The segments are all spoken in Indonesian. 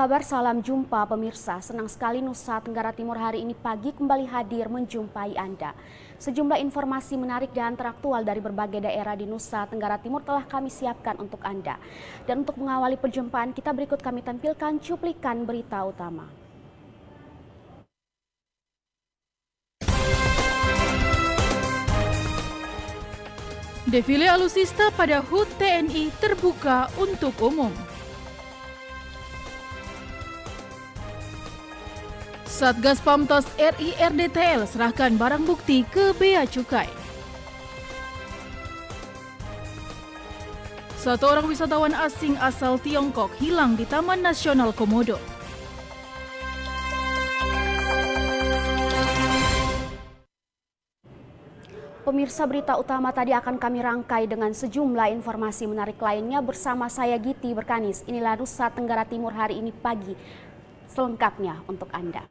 kabar? Salam jumpa pemirsa. Senang sekali Nusa Tenggara Timur hari ini pagi kembali hadir menjumpai Anda. Sejumlah informasi menarik dan teraktual dari berbagai daerah di Nusa Tenggara Timur telah kami siapkan untuk Anda. Dan untuk mengawali perjumpaan kita berikut kami tampilkan cuplikan berita utama. Defile alutsista pada HUT TNI terbuka untuk umum. Satgas Pamtas RI RDTL serahkan barang bukti ke Bea Cukai. Satu orang wisatawan asing asal Tiongkok hilang di Taman Nasional Komodo. Pemirsa, berita utama tadi akan kami rangkai dengan sejumlah informasi menarik lainnya bersama saya Giti Berkanis. Inilah Nusa Tenggara Timur hari ini pagi selengkapnya untuk Anda.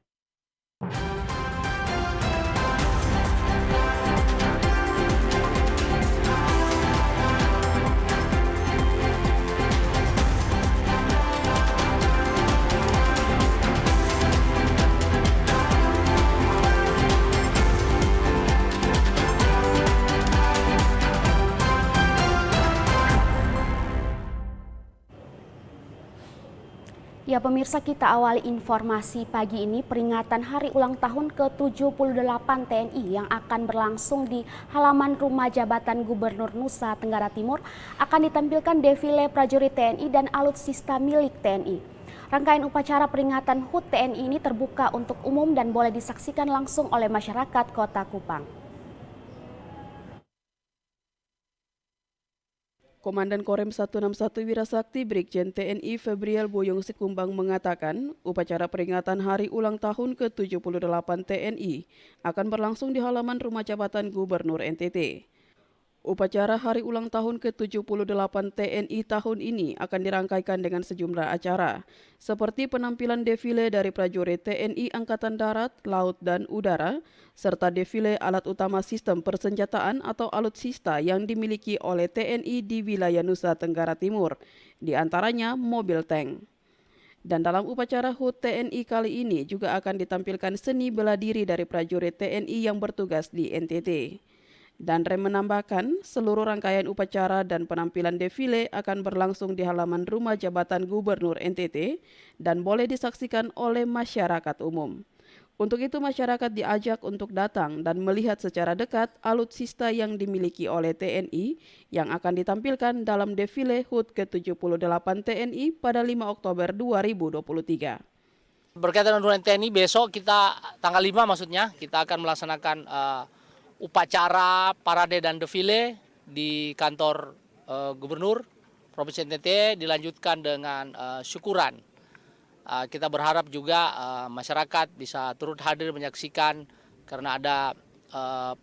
Ya pemirsa, kita awali informasi pagi ini peringatan hari ulang tahun ke-78 TNI yang akan berlangsung di halaman rumah jabatan Gubernur Nusa Tenggara Timur akan ditampilkan defile prajurit TNI dan alutsista milik TNI. Rangkaian upacara peringatan HUT TNI ini terbuka untuk umum dan boleh disaksikan langsung oleh masyarakat Kota Kupang. Komandan Korem 161 Wirasakti Brigjen TNI Febriel Boyong Sikumbang mengatakan, upacara peringatan hari ulang tahun ke-78 TNI akan berlangsung di halaman rumah jabatan Gubernur NTT. Upacara hari ulang tahun ke-78 TNI tahun ini akan dirangkaikan dengan sejumlah acara, seperti penampilan defile dari prajurit TNI Angkatan Darat, Laut, dan Udara, serta defile alat utama sistem persenjataan atau alutsista yang dimiliki oleh TNI di wilayah Nusa Tenggara Timur, di antaranya mobil tank. Dan dalam upacara HUT TNI kali ini juga akan ditampilkan seni bela diri dari prajurit TNI yang bertugas di NTT. Dan Rem menambahkan, seluruh rangkaian upacara dan penampilan defile akan berlangsung di halaman rumah jabatan Gubernur NTT dan boleh disaksikan oleh masyarakat umum. Untuk itu masyarakat diajak untuk datang dan melihat secara dekat alutsista yang dimiliki oleh TNI yang akan ditampilkan dalam defile HUT ke-78 TNI pada 5 Oktober 2023. Berkaitan dengan TNI, besok kita tanggal 5 maksudnya, kita akan melaksanakan upacara parade dan defile di kantor Gubernur Provinsi NTT, dilanjutkan dengan syukuran. Kita berharap juga masyarakat bisa turut hadir menyaksikan karena ada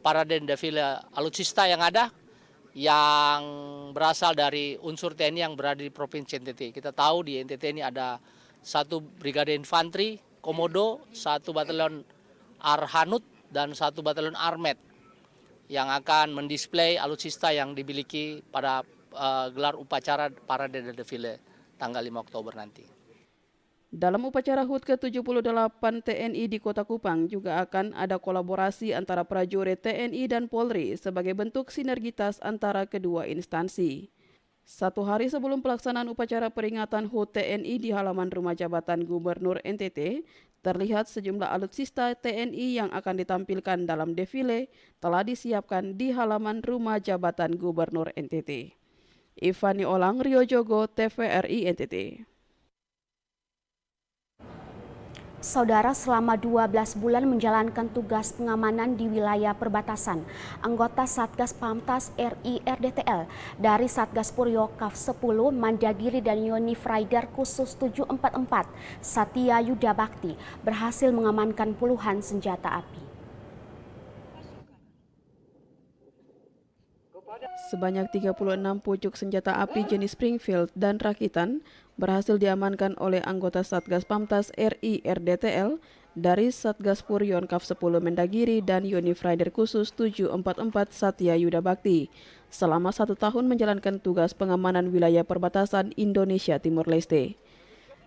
parade dan defile alutsista yang ada yang berasal dari unsur TNI yang berada di Provinsi NTT. Kita tahu di NTT ini ada satu Brigade Infanteri Komodo, satu Batalion Arhanud, dan satu Batalion Armet yang akan mendisplay alutsista yang dimiliki pada gelar upacara parade dan defile tanggal 5 Oktober nanti. Dalam upacara HUT ke-78 TNI di Kota Kupang juga akan ada kolaborasi antara prajurit TNI dan Polri sebagai bentuk sinergitas antara kedua instansi. Satu hari sebelum pelaksanaan upacara peringatan HUT TNI di halaman rumah jabatan Gubernur NTT, terlihat sejumlah alutsista TNI yang akan ditampilkan dalam defile telah disiapkan di halaman rumah jabatan Gubernur NTT. Ivani Olang, Rio Jogo, TVRI NTT. Saudara, selama 12 bulan menjalankan tugas pengamanan di wilayah perbatasan, anggota Satgas Pamtas RI RDTL dari Satgas Puryo KAF 10, Mandagiri dan Yonif Rider Khusus 744, Satya Yuda Bakti, berhasil mengamankan puluhan senjata api. Sebanyak 36 pucuk senjata api jenis Springfield dan rakitan berhasil diamankan oleh anggota Satgas Pamtas RI RDTL dari Satgas Puryon KAF 10 Mendagiri dan Yonif Rider Khusus 744 Satya Yuda Bakti selama 1 tahun menjalankan tugas pengamanan wilayah perbatasan Indonesia Timur Leste.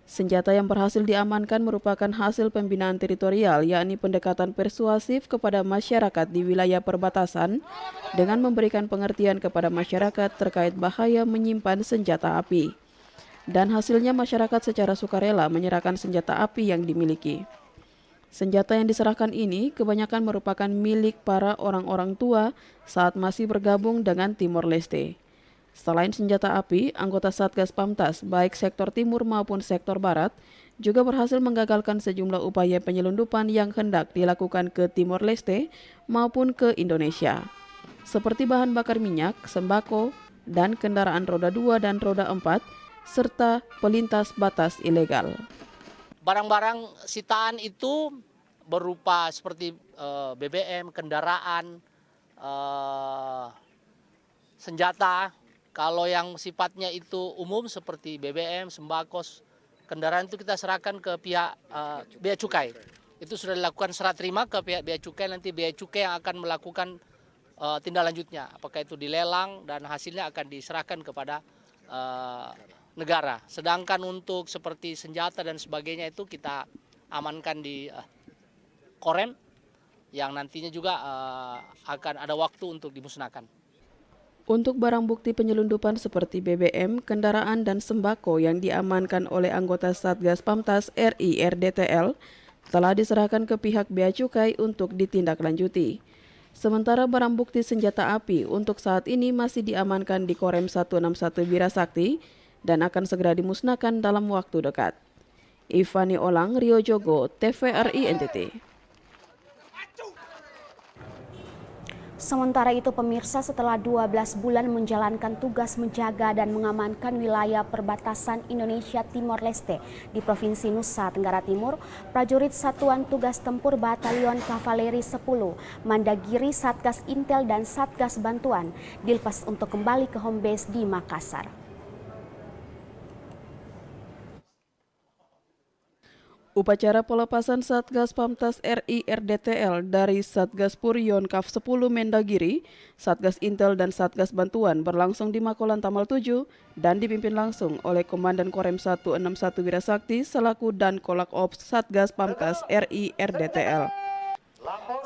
Senjata yang berhasil diamankan merupakan hasil pembinaan teritorial, yakni pendekatan persuasif kepada masyarakat di wilayah perbatasan dengan memberikan pengertian kepada masyarakat terkait bahaya menyimpan senjata api. Dan hasilnya masyarakat secara sukarela menyerahkan senjata api yang dimiliki. Senjata yang diserahkan ini kebanyakan merupakan milik para orang-orang tua saat masih bergabung dengan Timor Leste. Selain senjata api, anggota Satgas Pamtas, baik sektor timur maupun sektor barat, juga berhasil menggagalkan sejumlah upaya penyelundupan yang hendak dilakukan ke Timor Leste maupun ke Indonesia, seperti bahan bakar minyak, sembako, dan kendaraan roda 2 dan roda 4, serta pelintas batas ilegal. Barang-barang sitaan itu berupa seperti BBM, kendaraan, senjata. Kalau yang sifatnya itu umum seperti BBM, sembako, kendaraan itu kita serahkan ke pihak Bea Cukai. Itu sudah dilakukan serah terima ke pihak Bea Cukai, nanti Bea Cukai yang akan melakukan tindak lanjutnya. Apakah itu dilelang dan hasilnya akan diserahkan kepada negara. Sedangkan untuk seperti senjata dan sebagainya itu kita amankan di Korem yang nantinya juga akan ada waktu untuk dimusnahkan. Untuk barang bukti penyelundupan seperti BBM, kendaraan, dan sembako yang diamankan oleh anggota Satgas Pamtas RI RDTL telah diserahkan ke pihak Bea Cukai untuk ditindaklanjuti. Sementara barang bukti senjata api untuk saat ini masih diamankan di Korem 161 Wirasakti dan akan segera dimusnahkan dalam waktu dekat. Ivani Olang, Rio Jogo, TVRI NTT. Sementara itu pemirsa, setelah 12 bulan menjalankan tugas menjaga dan mengamankan wilayah perbatasan Indonesia Timor Leste di Provinsi Nusa Tenggara Timur, prajurit Satuan Tugas Tempur Batalion Kavaleri 10, Mandagiri, Satgas Intel dan Satgas Bantuan dilepas untuk kembali ke home base di Makassar. Upacara pelepasan Satgas Pamtas RI RDTL dari Satgas Puryon Kav 10 Mendagiri, Satgas Intel dan Satgas Bantuan berlangsung di Makolan Tamal 7 dan dipimpin langsung oleh Komandan Korem 161 Wirasakti selaku dan Kolak Ops Satgas Pamtas RI RDTL.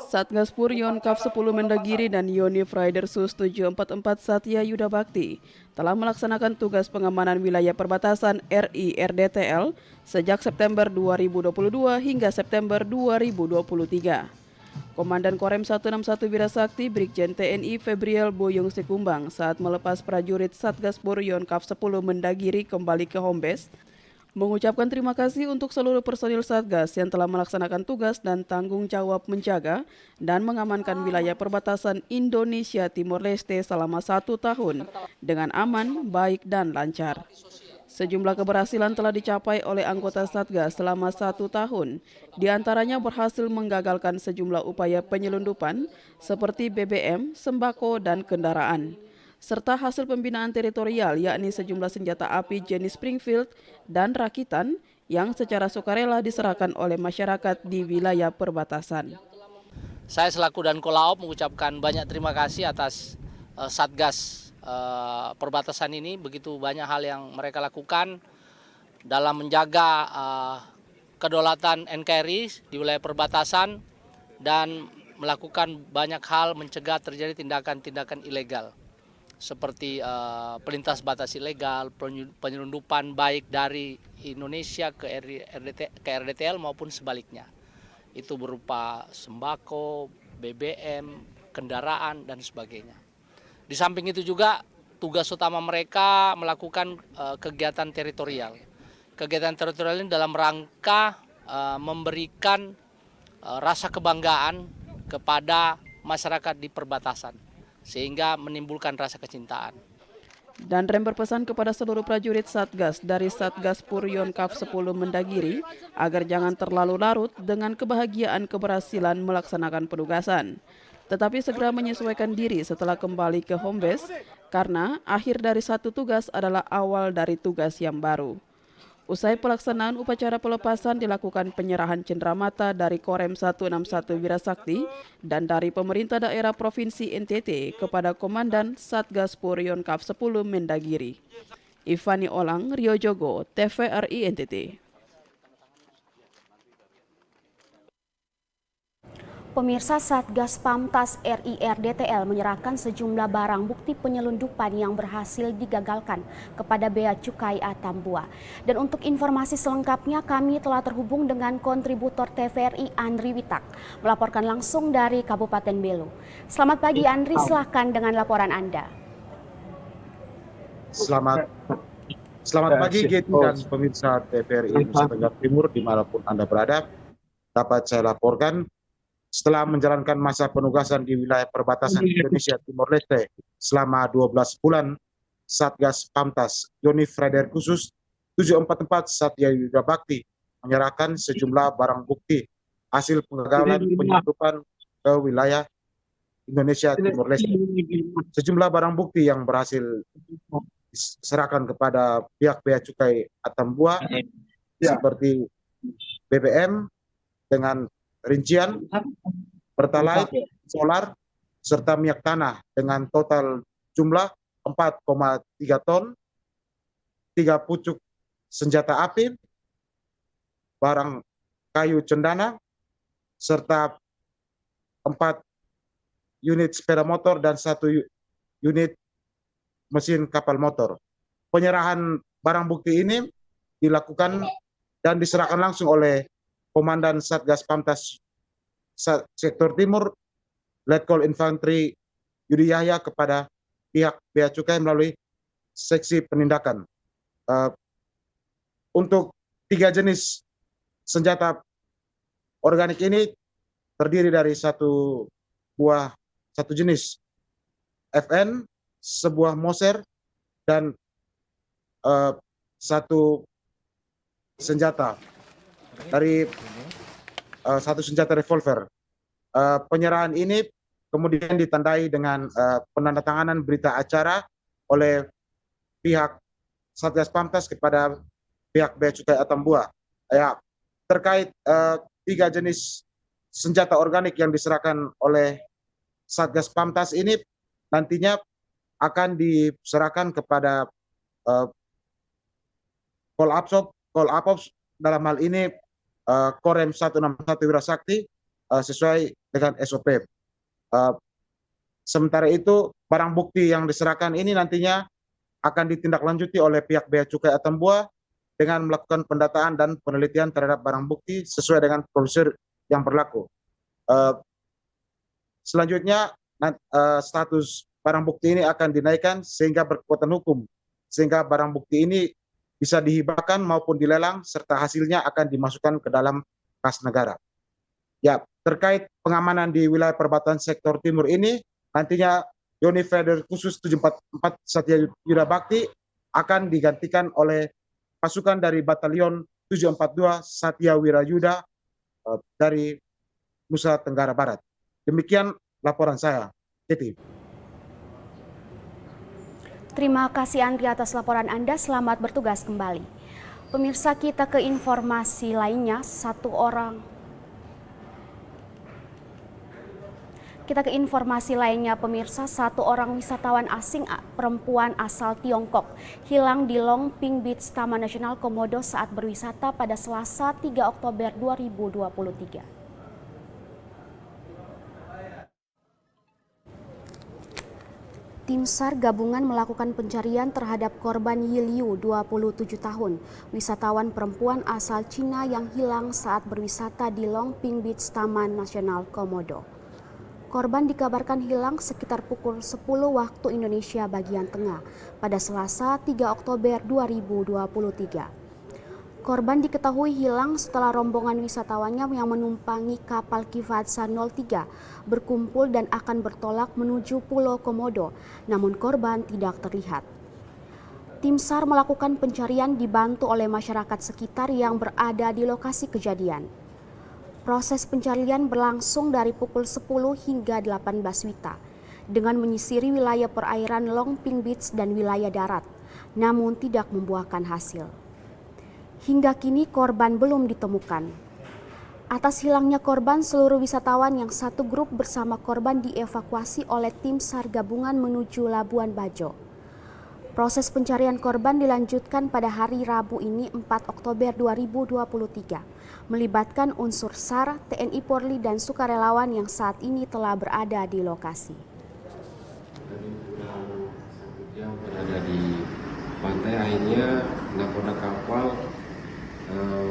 Satgas Puryon Kav 10 Mendagiri dan Yonif Rider Sus 744 Satya Yuda Bakti telah melaksanakan tugas pengamanan wilayah perbatasan RI RDTL sejak September 2022 hingga September 2023. Komandan Korem 161 Wirasakti Brigjen TNI Febriel Boyong Sekumbang saat melepas prajurit Satgas Puryon Kav 10 Mendagiri kembali ke home base mengucapkan terima kasih untuk seluruh personil Satgas yang telah melaksanakan tugas dan tanggung jawab menjaga dan mengamankan wilayah perbatasan Indonesia Timor Leste selama 1 tahun dengan aman, baik, dan lancar. Sejumlah keberhasilan telah dicapai oleh anggota Satgas selama 1 tahun, diantaranya berhasil menggagalkan sejumlah upaya penyelundupan seperti BBM, sembako, dan kendaraan, serta hasil pembinaan teritorial yakni sejumlah senjata api jenis Springfield dan rakitan yang secara sukarela diserahkan oleh masyarakat di wilayah perbatasan. Saya selaku dan Kolaop mengucapkan banyak terima kasih atas Satgas perbatasan ini. Begitu banyak hal yang mereka lakukan dalam menjaga kedaulatan NKRI di wilayah perbatasan dan melakukan banyak hal mencegah terjadi tindakan-tindakan ilegal seperti pelintas batas ilegal, penyelundupan baik dari Indonesia ke RDTL maupun sebaliknya. Itu berupa sembako, BBM, kendaraan, dan sebagainya. Di samping itu juga tugas utama mereka melakukan kegiatan teritorial. Kegiatan teritorial ini dalam rangka memberikan rasa kebanggaan kepada masyarakat di perbatasan, sehingga menimbulkan rasa kecintaan. Dan Rem berpesan kepada seluruh prajurit Satgas dari Satgas Puryon Kav 10 Mendagiri agar jangan terlalu larut dengan kebahagiaan keberhasilan melaksanakan penugasan, tetapi segera menyesuaikan diri setelah kembali ke home base karena akhir dari satu tugas adalah awal dari tugas yang baru. Usai pelaksanaan upacara pelepasan dilakukan penyerahan cenderamata dari Korem 161 Wirasakti dan dari pemerintah daerah Provinsi NTT kepada Komandan Satgas Puryon Kav 10 Mendagiri. Ivani Olang, Rio Jogo, TVRI NTT. Pemirsa, Satgas Pamtas RI RDTL menyerahkan sejumlah barang bukti penyelundupan yang berhasil digagalkan kepada Bea Cukai Atambua. Dan untuk informasi selengkapnya kami telah terhubung dengan kontributor TVRI Andri Witak, melaporkan langsung dari Kabupaten Belu. Selamat pagi Andri, silakan dengan laporan Anda. Selamat pagi Getty dan pemirsa TVRI Nusa Tenggara Timur dimanapun Anda berada. Dapat saya laporkan, setelah menjalankan masa penugasan di wilayah perbatasan Indonesia Timor Leste selama 12 bulan, Satgas Pamtas Yoni Freder Khusus 744 Satya Yuda Bakti menyerahkan sejumlah barang bukti hasil penggagalan penyelundupan ke wilayah Indonesia Timor Leste. Sejumlah barang bukti yang berhasil diserahkan kepada pihak Bea Cukai Atambua seperti BBM dengan rincian Pertalite, solar, serta minyak tanah dengan total jumlah 4,3 ton, 3 pucuk senjata api, barang kayu cendana, serta 4 unit sepeda motor dan 1 unit mesin kapal motor. Penyerahan barang bukti ini dilakukan dan diserahkan langsung oleh Komandan Satgas Pamtas Sektor Timur, Letkol Infanteri Yudi Yahya kepada pihak Bea Cukai melalui seksi penindakan. Untuk 3 jenis senjata organik ini terdiri dari satu jenis FN, sebuah Moser, dan 1 senjata dari 1 senjata revolver. Penyerahan ini kemudian ditandai dengan penandatanganan berita acara oleh pihak Satgas Pamtas kepada pihak Bea Cukai Atambua. Ya, terkait 3 jenis senjata organik yang diserahkan oleh Satgas Pamtas ini nantinya akan diserahkan kepada Kol-Apop dalam hal ini Korem 161 Wirasakti sesuai dengan SOP. Sementara itu barang bukti yang diserahkan ini nantinya akan ditindaklanjuti oleh pihak Bea Cukai Atambua dengan melakukan pendataan dan penelitian terhadap barang bukti sesuai dengan prosedur yang berlaku. Selanjutnya status barang bukti ini akan dinaikkan sehingga berkekuatan hukum, sehingga barang bukti ini bisa dihibahkan maupun dilelang serta hasilnya akan dimasukkan ke dalam kas negara. Ya, terkait pengamanan di wilayah perbatasan sektor timur ini, nantinya Yoni Freder Khusus 744 Satya Yuda Bakti akan digantikan oleh pasukan dari Batalion 742 Satya Wirayuda dari Nusa Tenggara Barat. Demikian laporan saya. Titi. Terima kasih Andri atas laporan Anda, selamat bertugas kembali. Pemirsa, kita ke informasi lainnya, pemirsa, 1 orang wisatawan asing perempuan asal Tiongkok hilang di Long Ping Beach, Taman Nasional Komodo saat berwisata pada Selasa 3 Oktober 2023. Tim SAR gabungan melakukan pencarian terhadap korban Yiliu, 27 tahun, wisatawan perempuan asal Cina yang hilang saat berwisata di Long Ping Beach, Taman Nasional Komodo. Korban dikabarkan hilang sekitar pukul 10 waktu Indonesia bagian tengah pada Selasa 3 Oktober 2023. Korban diketahui hilang setelah rombongan wisatawannya yang menumpangi kapal Kivatsa 03 berkumpul dan akan bertolak menuju Pulau Komodo, namun korban tidak terlihat. Tim SAR melakukan pencarian dibantu oleh masyarakat sekitar yang berada di lokasi kejadian. Proses pencarian berlangsung dari pukul 10 hingga 18 WITA dengan menyisiri wilayah perairan Long Ping Beach dan wilayah darat, namun tidak membuahkan hasil. Hingga kini korban belum ditemukan. Atas hilangnya korban, seluruh wisatawan yang satu grup bersama korban dievakuasi oleh tim SAR gabungan menuju Labuan Bajo. Proses pencarian korban dilanjutkan pada hari Rabu ini 4 Oktober 2023. Melibatkan unsur SAR, TNI Polri dan sukarelawan yang saat ini telah berada di lokasi. Yang berada di pantai akhirnya nakoda kapal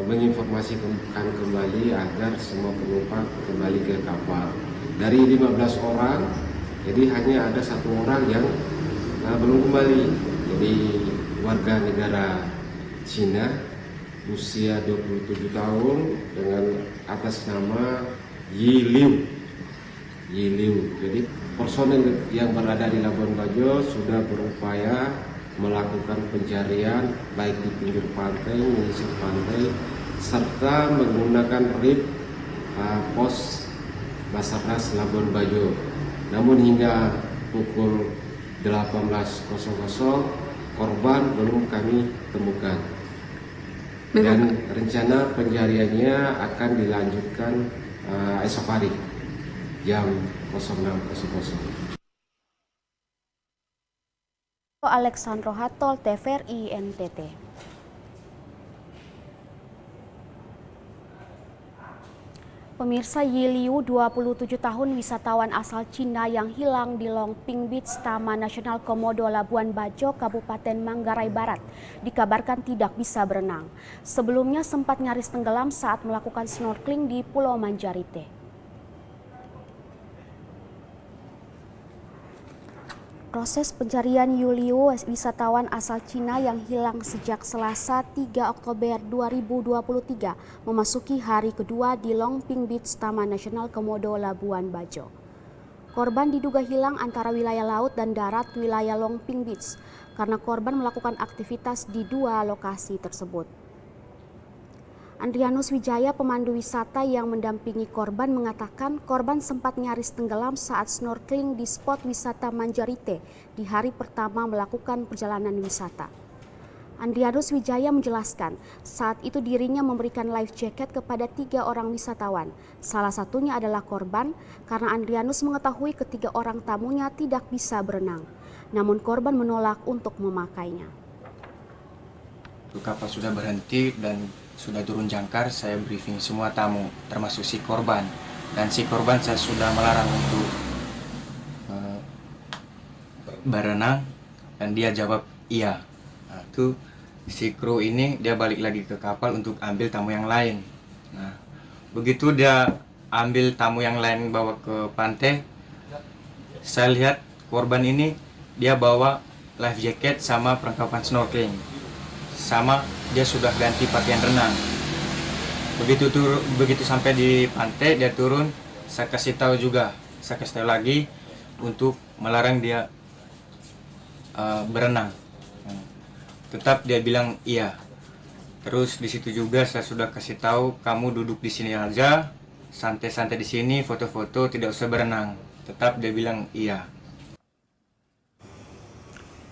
menginformasikan kembali agar semua penumpang kembali ke kapal. Dari 15 orang, jadi hanya ada 1 orang yang belum kembali. Jadi warga negara Cina, usia 27 tahun dengan atas nama Yi Liu. Jadi personel yang berada di Labuan Bajo sudah berupaya melakukan pencarian baik di pinggir pantai, menyisir pantai, serta menggunakan RIP pos Basarnas Labuan Bajo. Namun hingga pukul 18.00 korban belum kami temukan. Dan rencana pencariannya akan dilanjutkan esok hari jam 06.00. Alexandro Hatol, TVRI NTT. Pemirsa, Yi Liu, 27 tahun, wisatawan asal Cina yang hilang di Longping Beach, Taman Nasional Komodo, Labuan Bajo, Kabupaten Manggarai Barat, dikabarkan tidak bisa berenang. Sebelumnya sempat nyaris tenggelam saat melakukan snorkeling di Pulau Manjarite. Proses pencarian Yi Liu, wisatawan asal Cina yang hilang sejak Selasa 3 Oktober 2023, memasuki hari kedua di Longping Beach, Taman Nasional Komodo, Labuan Bajo. Korban diduga hilang antara wilayah laut dan darat wilayah Longping Beach karena korban melakukan aktivitas di 2 lokasi tersebut. Andrianus Wijaya, pemandu wisata yang mendampingi korban, mengatakan korban sempat nyaris tenggelam saat snorkeling di spot wisata Manjarite di hari pertama melakukan perjalanan wisata. Andrianus Wijaya menjelaskan saat itu dirinya memberikan life jacket kepada 3 orang wisatawan. Salah satunya adalah korban karena Andrianus mengetahui ketiga orang tamunya tidak bisa berenang. Namun korban menolak untuk memakainya. Kapal sudah berhenti dan sudah turun jangkar, saya briefing semua tamu, termasuk si korban. Dan si korban saya sudah melarang untuk berenang, dan dia jawab iya. Nah, itu si kru ini dia balik lagi ke kapal untuk ambil tamu yang lain. Nah, begitu dia ambil tamu yang lain bawa ke pantai, saya lihat korban ini dia bawa life jacket sama perlengkapan snorkeling. Sama dia sudah ganti pakaian renang. Begitu sampai di pantai dia turun, saya kasih tahu lagi untuk melarang dia berenang. Tetap dia bilang iya. Terus di situ juga saya sudah kasih tahu, kamu duduk di sini aja, santai-santai di sini, foto-foto, tidak usah berenang. Tetap dia bilang iya.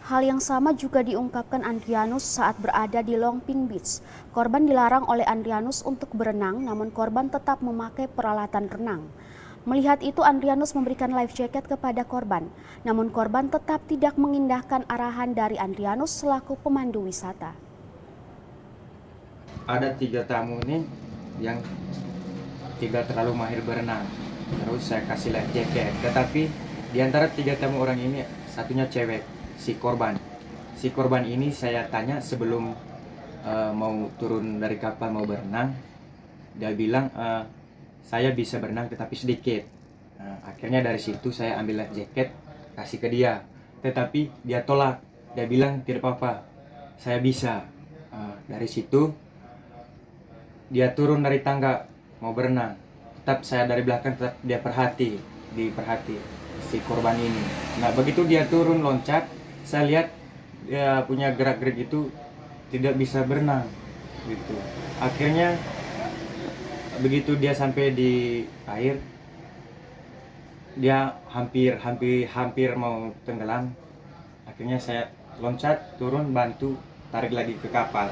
Hal yang sama juga diungkapkan Andrianus saat berada di Longping Beach. Korban dilarang oleh Andrianus untuk berenang, namun korban tetap memakai peralatan renang. Melihat itu, Andrianus memberikan life jacket kepada korban, namun korban tetap tidak mengindahkan arahan dari Andrianus selaku pemandu wisata. Ada 3 tamu ini yang tidak terlalu mahir berenang. Terus saya kasih life jacket, tetapi di antara 3 tamu orang ini satunya cewek. Si korban ini saya tanya sebelum mau turun dari kapal mau berenang, dia bilang saya bisa berenang tetapi sedikit. Akhirnya dari situ saya ambil life jacket kasih ke dia, tetapi dia tolak. Dia bilang tidak apa-apa, saya bisa. Dari situ dia turun dari tangga mau berenang, tetap saya dari belakang tetap dia diperhati si korban ini. Nah, begitu dia turun loncat, saya lihat dia punya gerak-gerik itu tidak bisa berenang gitu. Akhirnya begitu dia sampai di air, dia hampir mau tenggelam. Akhirnya saya loncat turun, bantu tarik lagi ke kapal.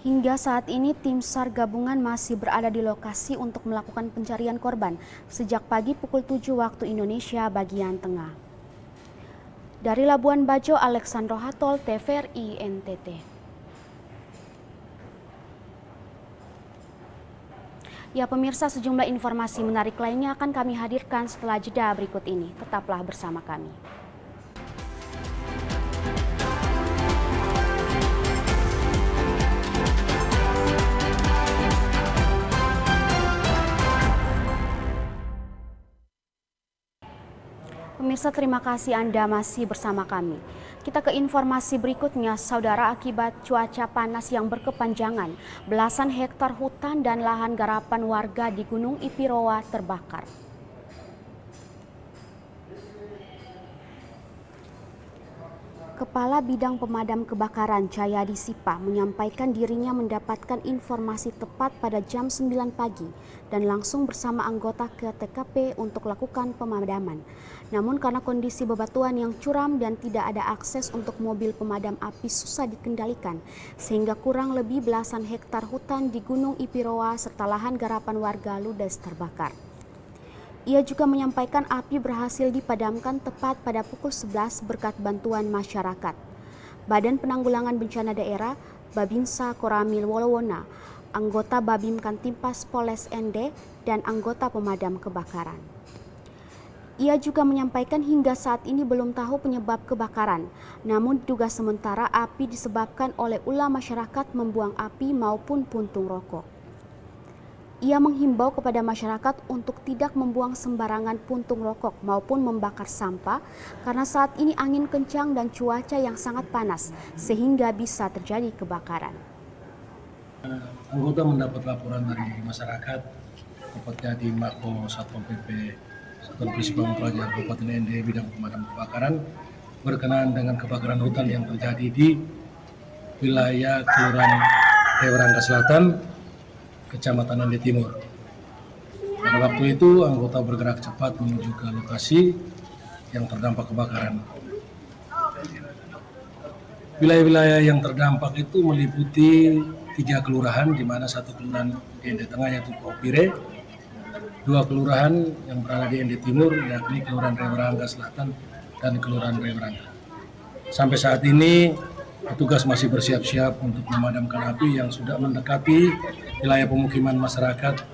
Hingga saat ini tim SAR gabungan masih berada di lokasi untuk melakukan pencarian korban sejak pagi pukul 7 waktu Indonesia bagian tengah. Dari Labuan Bajo, Alexandro Hatol, TVRI NTT. Ya pemirsa, sejumlah informasi menarik lainnya akan kami hadirkan setelah jeda berikut ini. Tetaplah bersama kami. Pemirsa, terima kasih Anda masih bersama kami. Kita ke informasi berikutnya. Saudara, akibat cuaca panas yang berkepanjangan, belasan hektar hutan dan lahan garapan warga di Gunung Ipiroa terbakar. Kepala Bidang Pemadam Kebakaran Jayadi Sipa menyampaikan dirinya mendapatkan informasi tepat pada jam 9 pagi dan langsung bersama anggota ke TKP untuk lakukan pemadaman. Namun karena kondisi bebatuan yang curam dan tidak ada akses untuk mobil pemadam api susah dikendalikan, sehingga kurang lebih belasan hektar hutan di Gunung Ipiroa serta lahan garapan warga ludes terbakar. Ia juga menyampaikan api berhasil dipadamkan tepat pada pukul 11 berkat bantuan masyarakat. Badan Penanggulangan Bencana Daerah, Babinsa Koramil Wolowona, anggota Babim Kantimpas Polres ND, dan anggota pemadam kebakaran. Ia juga menyampaikan hingga saat ini belum tahu penyebab kebakaran, namun diduga sementara api disebabkan oleh ulah masyarakat membuang api maupun puntung rokok. Ia menghimbau kepada masyarakat untuk tidak membuang sembarangan puntung rokok maupun membakar sampah karena saat ini angin kencang dan cuaca yang sangat panas sehingga bisa terjadi kebakaran. Anggota mendapat laporan dari masyarakat, tepatnya di Mako Satpol PP Satuan Polisi Pamung Praja Kabupaten ND bidang pemadam kebakaran berkenaan dengan kebakaran hutan yang terjadi di wilayah Kelurahan Rewarangga Selatan, Kecamatan ND Timur. Pada waktu itu anggota bergerak cepat menuju ke lokasi yang terdampak kebakaran. Wilayah-wilayah yang terdampak itu meliputi 3 kelurahan, di mana 1 kelurahan di ND Tengah yaitu Paupire, 2 kelurahan yang berada di ND Timur yakni Kelurahan Rewarangga Selatan dan Kelurahan Rewarangga. Sampai saat ini petugas masih bersiap-siap untuk memadamkan api yang sudah mendekati wilayah pemukiman masyarakat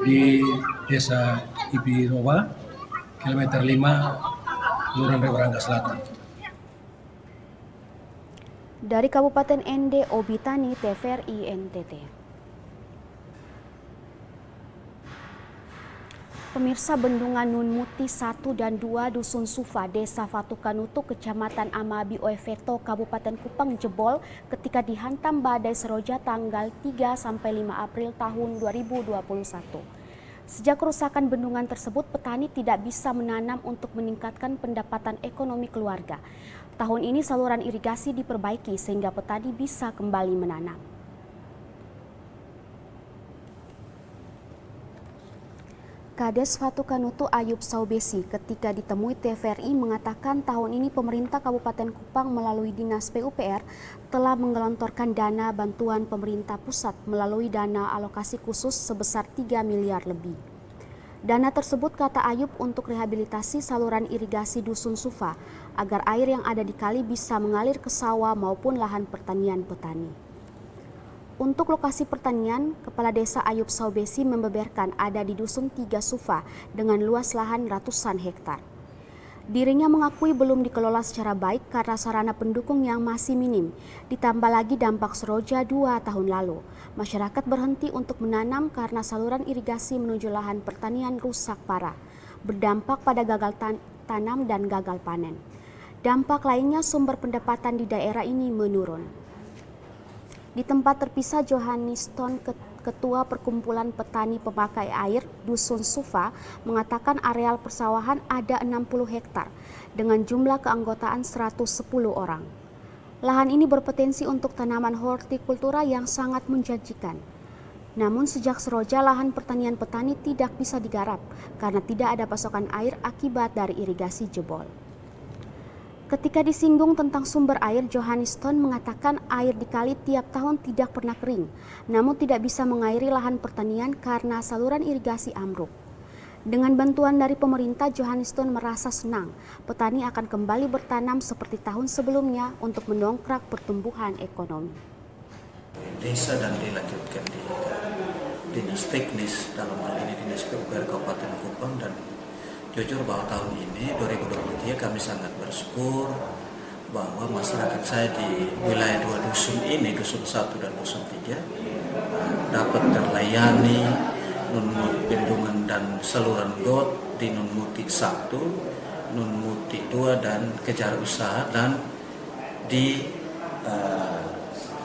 di Desa Ipiroa, kilometer 5, Kelurahan Rewarangga Selatan. Dari Kabupaten ND, Obitani, TVRI NTT. Pemirsa, Bendungan Nun Muti 1 dan 2 Dusun Sufa, Desa Fatukanutu, Kecamatan Amabi Oeveto, Kabupaten Kupang jebol ketika dihantam badai Seroja tanggal 3-5 April tahun 2021. Sejak kerusakan bendungan tersebut, petani tidak bisa menanam untuk meningkatkan pendapatan ekonomi keluarga. Tahun ini saluran irigasi diperbaiki sehingga petani bisa kembali menanam. Kades Fatukanutu Ayub Saubesi ketika ditemui TVRI mengatakan tahun ini pemerintah Kabupaten Kupang melalui Dinas PUPR telah menggelontorkan dana bantuan pemerintah pusat melalui dana alokasi khusus sebesar 3 miliar lebih. Dana tersebut, kata Ayub, untuk rehabilitasi saluran irigasi Dusun Sufa agar air yang ada di kali bisa mengalir ke sawah maupun lahan pertanian petani. Untuk lokasi pertanian, Kepala Desa Ayub Saubesi membeberkan ada di Dusun 3 Sufa dengan luas lahan ratusan hektar. Dirinya mengakui belum dikelola secara baik karena sarana pendukung yang masih minim. Ditambah lagi dampak Seroja 2 tahun lalu. Masyarakat berhenti untuk menanam karena saluran irigasi menuju lahan pertanian rusak parah. Berdampak pada gagal tanam dan gagal panen. Dampak lainnya sumber pendapatan di daerah ini menurun. Di tempat terpisah, Johanniston, Ketua Perkumpulan Petani Pemakai Air Dusun Sufa, mengatakan areal persawahan ada 60 hektar dengan jumlah keanggotaan 110 orang. Lahan ini berpotensi untuk tanaman hortikultura yang sangat menjanjikan. Namun sejak Seroja, lahan pertanian petani tidak bisa digarap karena tidak ada pasokan air akibat dari irigasi jebol. Ketika disinggung tentang sumber air, Johanniston mengatakan air di kali tiap tahun tidak pernah kering, namun tidak bisa mengairi lahan pertanian karena saluran irigasi ambruk. Dengan bantuan dari pemerintah, Johanneston merasa senang. Petani akan kembali bertanam seperti tahun sebelumnya untuk mendongkrak pertumbuhan ekonomi. Desa dan dilanjutkan di dinas teknis, dalam hal ini dinas PUPR Kabupaten Kupang, dan jujur bahwa tahun ini 2023 kami sangat bersyukur bahwa masyarakat saya di wilayah 2 dusun ini, dusun 1 dan dusun 3, dapat terlayani Nunmut Bendungan dan saluran got di Nunmuti 1, Nunmuti 2 dan Kejar Usaha, dan di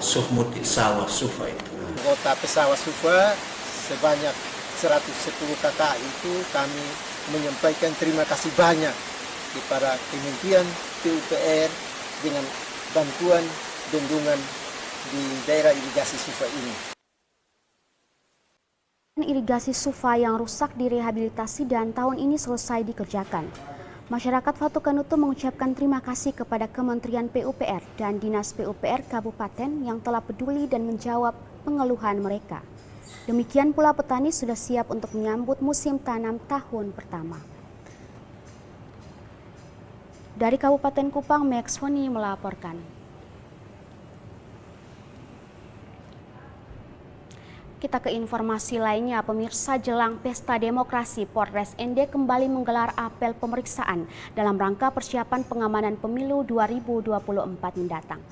Sufmuti Sawah Sufa itu. Kota Pesawat Sufa sebanyak 110 kakak itu kami menyampaikan terima kasih banyak kepada Kementerian PUPR dengan bantuan bendungan di daerah irigasi Sufa ini. Irigasi Sufa yang rusak direhabilitasi dan tahun ini selesai dikerjakan. Masyarakat Fatu Canutu mengucapkan terima kasih kepada Kementerian PUPR dan Dinas PUPR Kabupaten yang telah peduli dan menjawab pengeluhan mereka. Demikian pula petani sudah siap untuk menyambut musim tanam tahun pertama. Dari Kabupaten Kupang, Max Foni melaporkan. Kita ke informasi lainnya, pemirsa. Jelang Pesta Demokrasi, Polres ND kembali menggelar apel pemeriksaan dalam rangka persiapan pengamanan pemilu 2024 mendatang.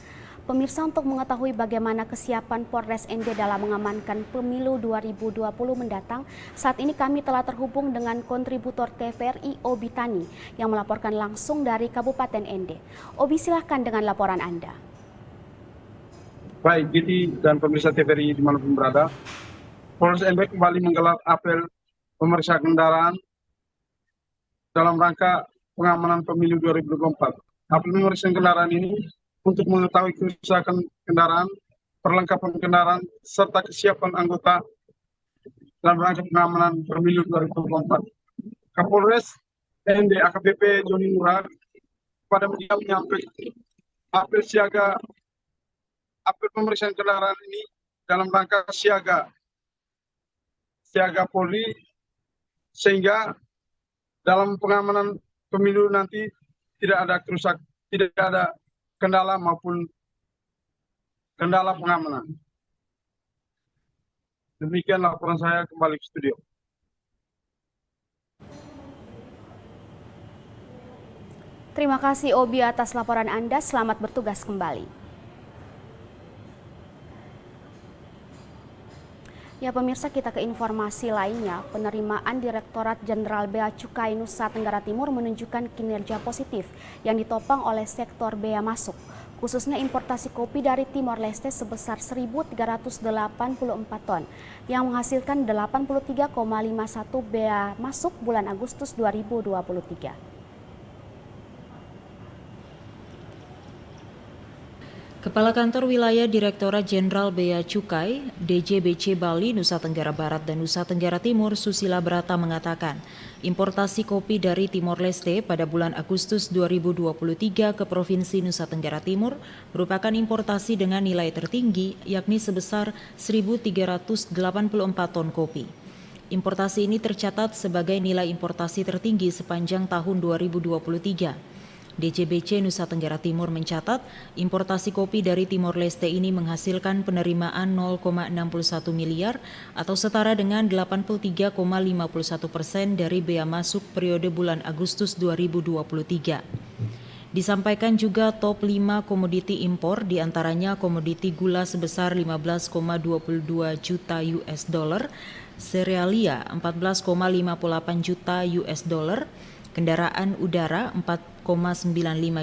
Pemirsa, untuk mengetahui bagaimana kesiapan Polres ND dalam mengamankan pemilu 2020 mendatang, saat ini kami telah terhubung dengan kontributor TVRI Obi Tani yang melaporkan langsung dari Kabupaten ND. Obi, silahkan dengan laporan Anda. Baik, Giti dan pemirsa TVRI dimanapun berada, Polres ND kembali menggelar apel pemeriksaan kendaraan dalam rangka pengamanan pemilu 2024. Apel pemeriksaan kendaraan ini untuk mengetahui kerusakan kendaraan, perlengkapan kendaraan, serta kesiapan anggota dalam rangka pengamanan pemilu 2024. Kapolres ND AKBP Joni Murad pada media menyampaikan apel siaga. Apel pemeriksaan kendaraan ini dalam rangka siaga Polri, sehingga dalam pengamanan pemilu nanti tidak ada kendala maupun kendala pengamanan. Demikian laporan saya, kembali ke studio. Terima kasih Obi atas laporan Anda. Selamat bertugas kembali. Ya pemirsa, kita ke informasi lainnya. Penerimaan Direktorat Jenderal Bea Cukai Nusa Tenggara Timur menunjukkan kinerja positif yang ditopang oleh sektor bea masuk, khususnya importasi kopi dari Timor Leste sebesar 1.384 ton yang menghasilkan 83,51 bea masuk bulan Agustus 2023. Kepala Kantor Wilayah Direktorat Jenderal Bea Cukai, DJBC Bali, Nusa Tenggara Barat dan Nusa Tenggara Timur, Susila Brata mengatakan, importasi kopi dari Timor Leste pada bulan Agustus 2023 ke Provinsi Nusa Tenggara Timur merupakan importasi dengan nilai tertinggi, yakni sebesar 1.384 ton kopi. Importasi ini tercatat sebagai nilai importasi tertinggi sepanjang tahun 2023. DJBC Nusa Tenggara Timur mencatat importasi kopi dari Timor Leste ini menghasilkan penerimaan 0,61 miliar atau setara dengan 83,51% dari bea masuk periode bulan Agustus 2023. Disampaikan juga top 5 komoditi impor, diantaranya komoditi gula sebesar 15,22 juta US dollar, serealia 14,58 juta US dollar, kendaraan udara 4,95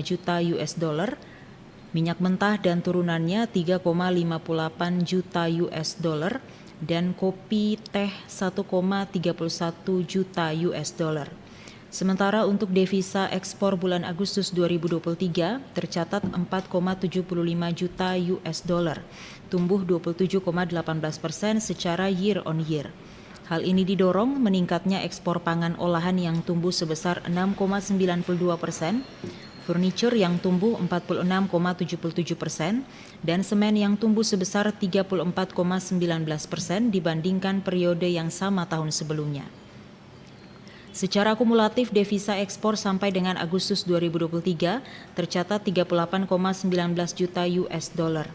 juta US dollar, minyak mentah dan turunannya 3,58 juta US dollar, dan kopi teh 1,31 juta US dollar. Sementara untuk devisa ekspor bulan Agustus 2023 tercatat 4,75 juta US dollar, tumbuh 27,18% secara year on year. Hal ini didorong meningkatnya ekspor pangan olahan yang tumbuh sebesar 6,92%, furniture yang tumbuh 46,77%, dan semen yang tumbuh sebesar 34,19% dibandingkan periode yang sama tahun sebelumnya. Secara kumulatif devisa ekspor sampai dengan Agustus 2023 tercatat 38,19 juta US dollar.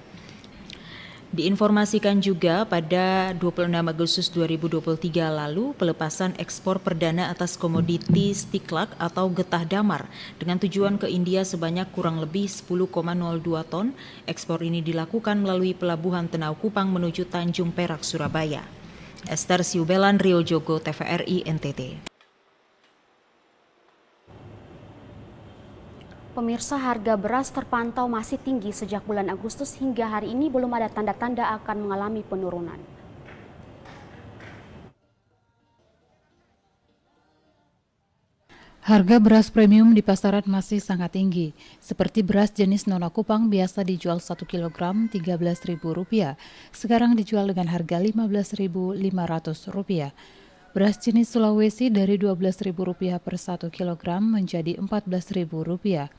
Diinformasikan juga pada 26 Agustus 2023 lalu pelepasan ekspor perdana atas komoditi stiklak atau getah damar dengan tujuan ke India sebanyak kurang lebih 10,02 ton. Ekspor ini dilakukan melalui pelabuhan Tenau Kupang menuju Tanjung Perak, Surabaya. Esther Siubelan, Rio Jogo, TVRI NTT. Pemirsa, harga beras terpantau masih tinggi sejak bulan Agustus hingga hari ini belum ada tanda-tanda akan mengalami penurunan. Harga beras premium di pasaran masih sangat tinggi. Seperti beras jenis Nona Kupang biasa dijual 1 kg Rp13.000, sekarang dijual dengan harga Rp15.500. Beras jenis Sulawesi dari Rp12.000 per 1 kg menjadi Rp14.000.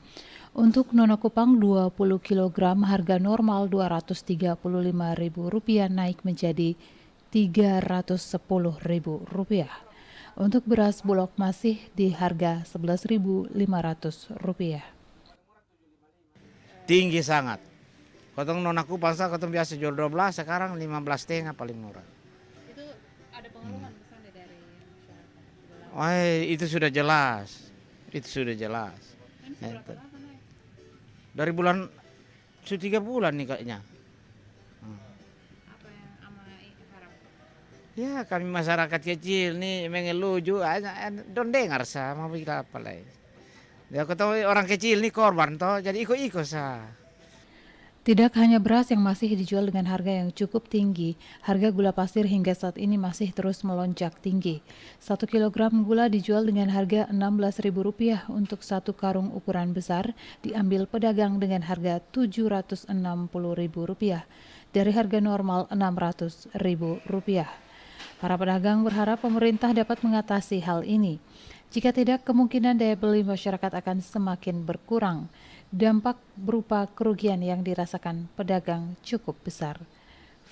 Untuk Nona Kupang 20 kg harga normal Rp235.000 naik menjadi Rp310.000. Untuk beras Bulog masih di harga Rp11.500. Tinggi sangat. Kotong Nona Kupang kotong biasa jual 12, sekarang 15,5 paling murah. Itu ada pengeluhan misalnya dari masyarakat? Oh, itu sudah jelas. Itu sudah jelas. Dari bulan 3 bulan nih kayaknya. Apa yang ama harap? Ya kami masyarakat kecil nih mengeluh juga, don't dengar sama kita apa lain. Ya ketemu orang kecil nih korban toh, jadi ikut-ikut sah. Tidak hanya beras yang masih dijual dengan harga yang cukup tinggi, harga gula pasir hingga saat ini masih terus melonjak tinggi. 1 kg gula dijual dengan harga Rp16.000 untuk 1 karung ukuran besar, diambil pedagang dengan harga Rp760.000 dari harga normal Rp600.000. Para pedagang berharap pemerintah dapat mengatasi hal ini. Jika tidak, kemungkinan daya beli masyarakat akan semakin berkurang. Dampak berupa kerugian yang dirasakan pedagang cukup besar.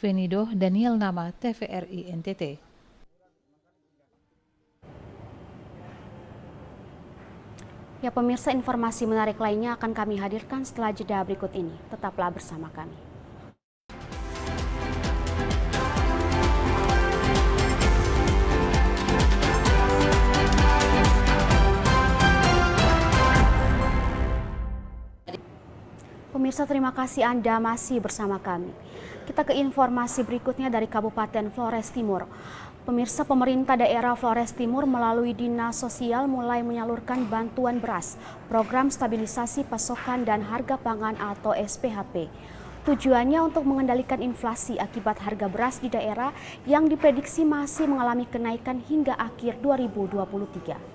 Venido Daniel Nama, TVRI NTT. Ya pemirsa, informasi menarik lainnya akan kami hadirkan setelah jeda berikut ini. Tetaplah bersama kami. Pemirsa, terima kasih Anda masih bersama kami. Kita ke informasi berikutnya dari Kabupaten Flores Timur. Pemirsa, pemerintah daerah Flores Timur melalui Dinas Sosial mulai menyalurkan bantuan beras, program stabilisasi pasokan dan harga pangan atau SPHP. Tujuannya untuk mengendalikan inflasi akibat harga beras di daerah yang diprediksi masih mengalami kenaikan hingga akhir 2023.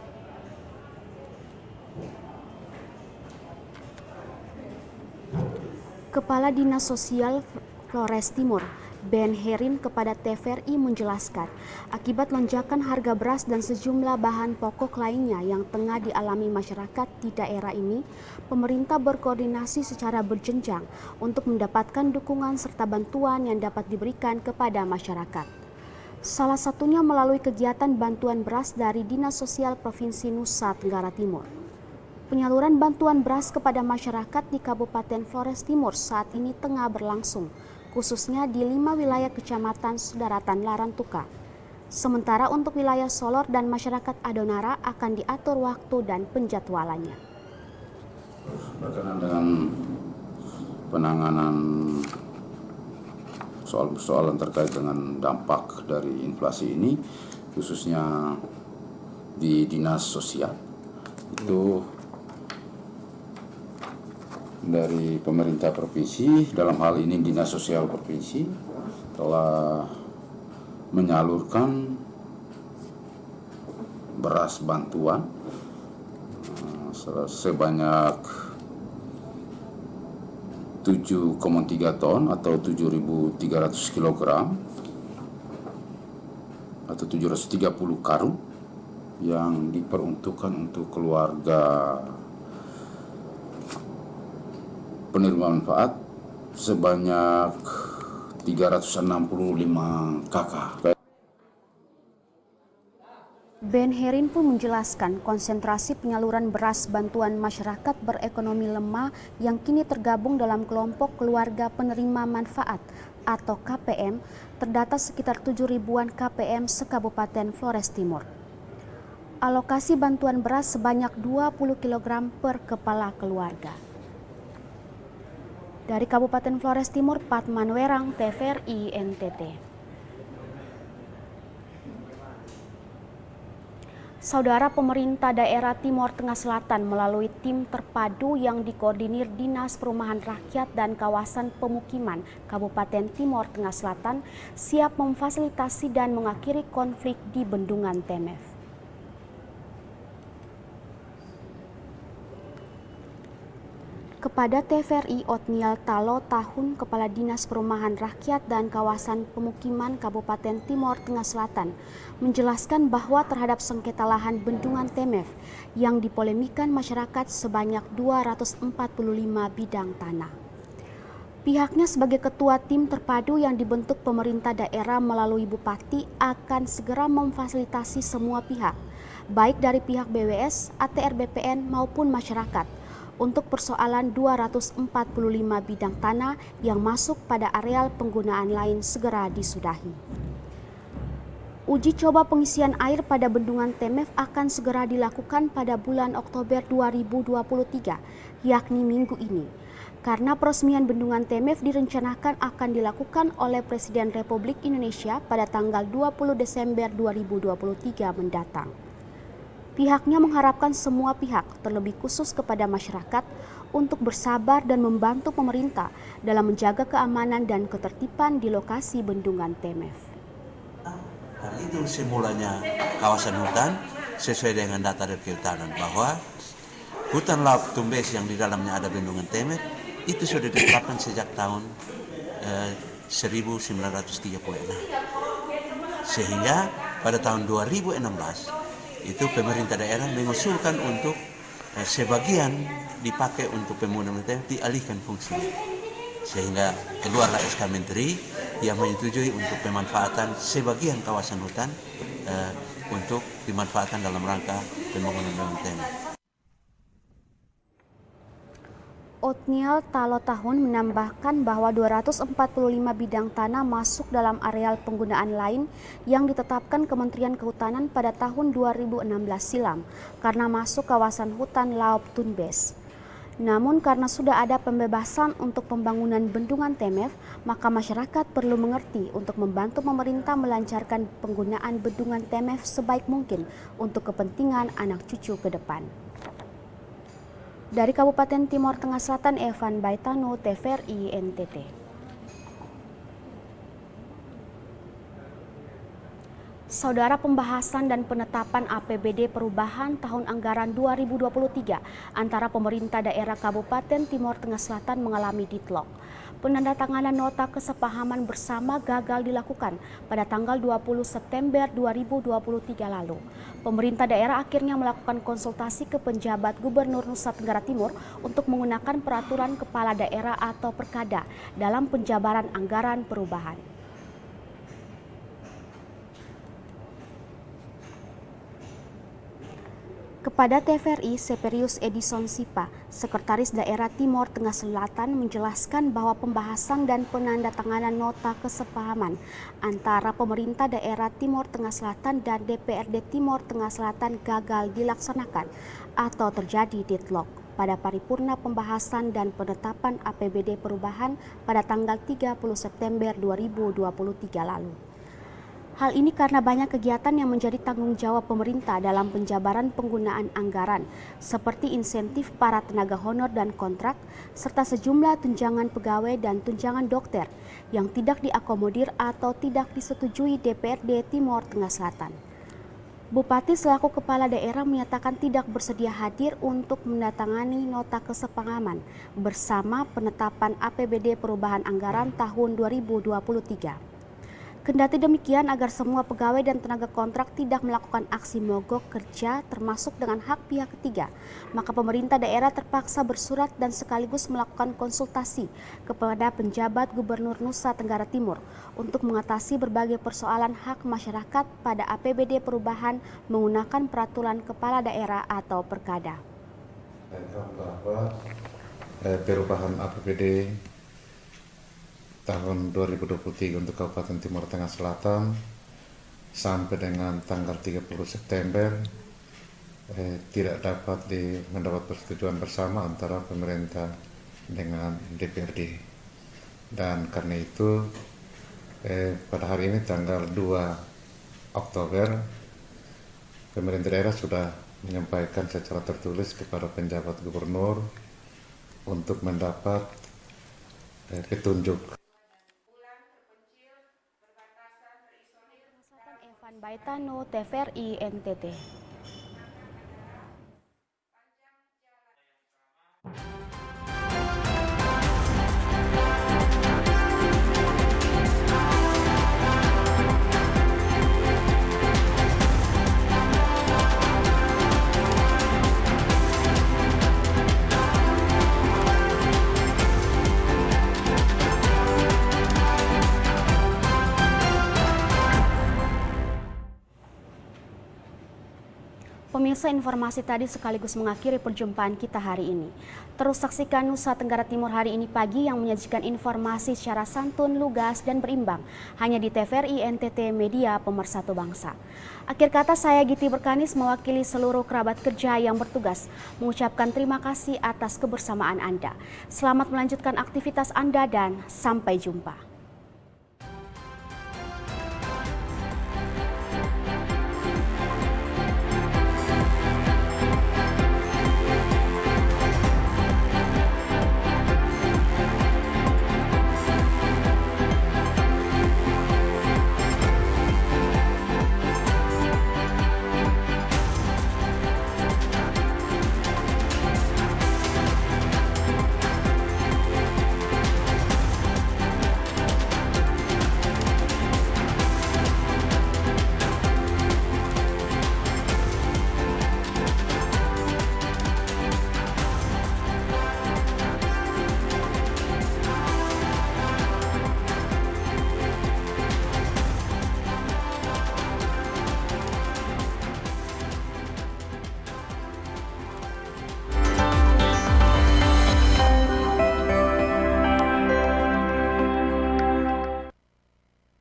Kepala Dinas Sosial Flores Timur, Ben Herin kepada TVRI menjelaskan, akibat lonjakan harga beras dan sejumlah bahan pokok lainnya yang tengah dialami masyarakat di daerah ini, pemerintah berkoordinasi secara berjenjang untuk mendapatkan dukungan serta bantuan yang dapat diberikan kepada masyarakat. Salah satunya melalui kegiatan bantuan beras dari Dinas Sosial Provinsi Nusa Tenggara Timur. Penyaluran bantuan beras kepada masyarakat di Kabupaten Flores Timur saat ini tengah berlangsung, khususnya di 5 wilayah kecamatan Sudaratan Larantuka. Sementara untuk wilayah Solor dan masyarakat Adonara akan diatur waktu dan penjadwalannya. Berkenaan dengan penanganan soal-soalan terkait dengan dampak dari inflasi ini, khususnya di Dinas Sosial, itu dari pemerintah provinsi, dalam hal ini Dinas Sosial Provinsi telah menyalurkan beras bantuan sebanyak 7,3 ton atau 7.300 kg atau 730 karung yang diperuntukkan untuk keluarga penerima manfaat sebanyak 365 kakak. Ben Herin pun menjelaskan konsentrasi penyaluran beras bantuan masyarakat berekonomi lemah yang kini tergabung dalam kelompok keluarga penerima manfaat atau KPM terdata sekitar 7 ribuan KPM se-Kabupaten Flores Timur. Alokasi bantuan beras sebanyak 20 kg per kepala keluarga. Dari Kabupaten Flores Timur, Patman Werang, TVRI NTT. Saudara, pemerintah daerah Timor Tengah Selatan melalui tim terpadu yang dikoordinir Dinas Perumahan Rakyat dan Kawasan Pemukiman Kabupaten Timor Tengah Selatan siap memfasilitasi dan mengakhiri konflik di Bendungan Temef. Kepada TVRI, Otniel Talo Tahun, Kepala Dinas Perumahan Rakyat dan Kawasan Pemukiman Kabupaten Timor Tengah Selatan, menjelaskan bahwa terhadap sengketa lahan Bendungan Temef yang dipolemikan masyarakat sebanyak 245 bidang tanah. Pihaknya sebagai ketua tim terpadu yang dibentuk pemerintah daerah melalui Bupati akan segera memfasilitasi semua pihak, baik dari pihak BWS, ATR BPN maupun masyarakat, untuk persoalan 245 bidang tanah yang masuk pada areal penggunaan lain segera disudahi. Uji coba pengisian air pada Bendungan Temef akan segera dilakukan pada bulan Oktober 2023, yakni minggu ini. Karena peresmian Bendungan Temef direncanakan akan dilakukan oleh Presiden Republik Indonesia pada tanggal 20 Desember 2023 mendatang. Pihaknya mengharapkan semua pihak, terlebih khusus kepada masyarakat, untuk bersabar dan membantu pemerintah dalam menjaga keamanan dan ketertiban di lokasi Bendungan Temef. Karena itu semulanya kawasan hutan sesuai dengan data dari kehutanan bahwa hutan laut Tumbes yang di dalamnya ada Bendungan Temef itu sudah ditetapkan sejak tahun 1936. Sehingga pada tahun 2016 itu pemerintah daerah mengusulkan untuk sebagian dipakai untuk pembangunan dialihkan fungsi. Sehingga keluarlah SK Menteri yang menyetujui untuk pemanfaatan sebagian kawasan hutan untuk dimanfaatkan dalam rangka pembangunan Temef. Otniel Talo Tahun menambahkan bahwa 245 bidang tanah masuk dalam areal penggunaan lain yang ditetapkan Kementerian Kehutanan pada tahun 2016 silam karena masuk kawasan hutan Laut Tumbes. Namun karena sudah ada pembebasan untuk pembangunan Bendungan Temef, maka masyarakat perlu mengerti untuk membantu pemerintah melancarkan penggunaan Bendungan Temef sebaik mungkin untuk kepentingan anak cucu ke depan. Dari Kabupaten Timor Tengah Selatan, Evan Baitano, TVRI NTT. Saudara, pembahasan dan penetapan APBD perubahan tahun anggaran 2023 antara pemerintah daerah Kabupaten Timor Tengah Selatan mengalami deadlock. Penandatanganan nota kesepahaman bersama gagal dilakukan pada tanggal 20 September 2023 lalu. Pemerintah daerah akhirnya melakukan konsultasi ke penjabat Gubernur Nusa Tenggara Timur untuk menggunakan peraturan kepala daerah atau Perkada dalam penjabaran anggaran perubahan. Kepada TVRI, Seperius Edison Sipa, Sekretaris Daerah Timor Tengah Selatan, menjelaskan bahwa pembahasan dan penandatanganan nota kesepahaman antara pemerintah daerah Timor Tengah Selatan dan DPRD Timor Tengah Selatan gagal dilaksanakan atau terjadi deadlock pada paripurna pembahasan dan penetapan APBD perubahan pada tanggal 30 September 2023 lalu. Hal ini karena banyak kegiatan yang menjadi tanggung jawab pemerintah dalam penjabaran penggunaan anggaran, seperti insentif para tenaga honor dan kontrak, serta sejumlah tunjangan pegawai dan tunjangan dokter yang tidak diakomodir atau tidak disetujui DPRD Timor Tengah Selatan. Bupati selaku kepala daerah menyatakan tidak bersedia hadir untuk menandatangani nota kesepahaman bersama penetapan APBD perubahan anggaran tahun 2023. Kendati demikian, agar semua pegawai dan tenaga kontrak tidak melakukan aksi mogok kerja termasuk dengan hak pihak ketiga, maka pemerintah daerah terpaksa bersurat dan sekaligus melakukan konsultasi kepada penjabat Gubernur Nusa Tenggara Timur untuk mengatasi berbagai persoalan hak masyarakat pada APBD perubahan menggunakan peraturan kepala daerah atau Perkada. Perubahan APBD tahun 2023 untuk Kabupaten Timur Tengah Selatan sampai dengan tanggal 30 September tidak dapat mendapat persetujuan bersama antara pemerintah dengan DPRD. Dan karena itu pada hari ini tanggal 2 Oktober pemerintah daerah sudah menyampaikan secara tertulis kepada penjabat gubernur untuk mendapat petunjuk. Evan Baitano, TVRI NTT. Pemirsa, informasi tadi sekaligus mengakhiri perjumpaan kita hari ini. Terus saksikan Nusa Tenggara Timur hari ini pagi yang menyajikan informasi secara santun, lugas, dan berimbang. Hanya di TVRI NTT Media Pemersatu Bangsa. Akhir kata saya Giti Berkanis mewakili seluruh kerabat kerja yang bertugas mengucapkan terima kasih atas kebersamaan Anda. Selamat melanjutkan aktivitas Anda dan sampai jumpa.